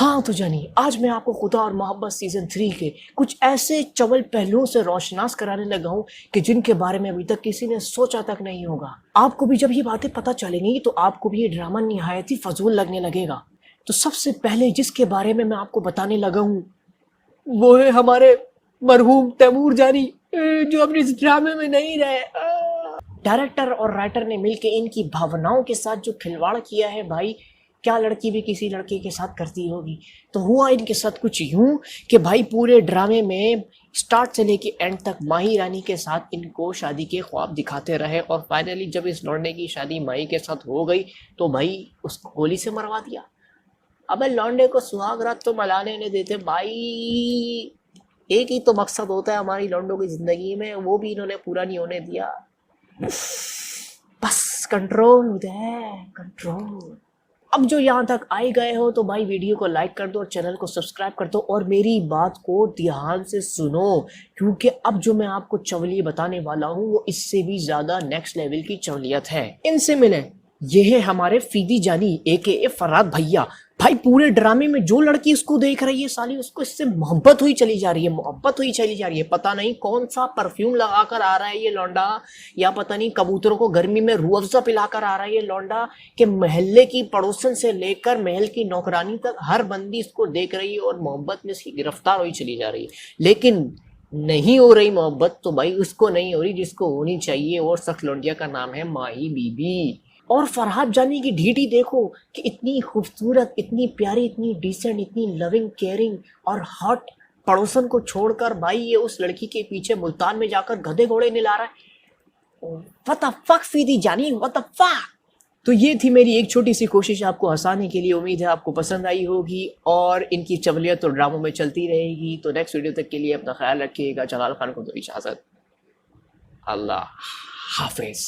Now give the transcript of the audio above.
हाँ तो जानिए, आज मैं आपको खुदा और मोहब्बत सीजन 3 के कुछ ऐसे चवल पहलुओं से रोशनास कराने लगा हूँ कि जिनके बारे में अभी तक किसी ने सोचा तक नहीं होगा। आपको भी जब ये बातें पता चलेंगी तो आपको भी ये ड्रामा निहायत ही फजूल लगने लगेगा। तो सबसे पहले जिसके बारे में मैं आपको बताने लगा हूँ वो है हमारे मरहूम तैमूर जानी, जो अपने इस ड्रामे में नहीं रहे। डायरेक्टर और राइटर ने मिलकर इनकी भावनाओं के साथ जो खिलवाड़ किया है भाई, क्या लड़की भी किसी लड़के के साथ करती होगी। तो हुआ इनके साथ कुछ यूं कि भाई पूरे ड्रामे में स्टार्ट से लेके एंड तक माही रानी के साथ इनको शादी के ख्वाब दिखाते रहे और फाइनली जब इस लौंडे की शादी माही के साथ हो गई तो भाई उसको गोली से मरवा दिया। अबे लौंडे को सुहाग रात तो मनाने नहीं देते भाई। एक ही तो मकसद होता है हमारी लौंडों की जिंदगी में, वो भी इन्होंने पूरा नहीं होने दिया। बस कंट्रोल उदय कंट्रोल। अब जो यहाँ तक आए गए हो तो भाई वीडियो को लाइक कर दो और चैनल को सब्सक्राइब कर दो और मेरी बात को ध्यान से सुनो, क्योंकि अब जो मैं आपको चवलिए बताने वाला हूँ वो इससे भी ज्यादा नेक्स्ट लेवल की चवलियत है। इनसे मिले, ये है हमारे फीदी जानी एके फराद भैया। भाई पूरे ड्रामे में जो लड़की इसको देख रही है साली उसको इससे मोहब्बत हुई चली जा रही है, मोहब्बत हुई चली जा रही है। पता नहीं कौन सा परफ्यूम लगाकर आ रहा है ये लौंडा, या पता नहीं कबूतरों को गर्मी में रूह अफ़ज़ा पिलाकर आ रहा है ये लौंडा, कि मोहल्ले की पड़ोसन से लेकर महल की नौकरानी तक हर बंदी इसको देख रही है और मोहब्बत में इसकी गिरफ्तार हुई चली जा रही है। लेकिन नहीं हो रही मोहब्बत तो भाई उसको नहीं हो रही जिसको होनी चाहिए, और सख्त लौंडिया का नाम है माही बीबी। और फरहाद जानी की ढीठी देखो कि इतनी खूबसूरत, इतनी प्यारी, इतनी डिसेंट, इतनी लविंग, केयरिंग और हॉट पड़ोसन को छोड़कर भाई ये उस लड़की के पीछे मुल्तान में जाकर गधे घोड़े निला रहा है। व्हाट द फक फीदी जानी, व्हाट द फक। तो ये थी मेरी एक छोटी सी कोशिश आपको हंसाने के लिए। उम्मीद है आपको पसंद आई होगी और इनकी चवलियत तो ड्रामों में चलती रहेगी। तो नेक्स्ट वीडियो तक के लिए अपना ख्याल रखिएगा। जलाल खान को दो इजाजत। अल्लाह हाफिज।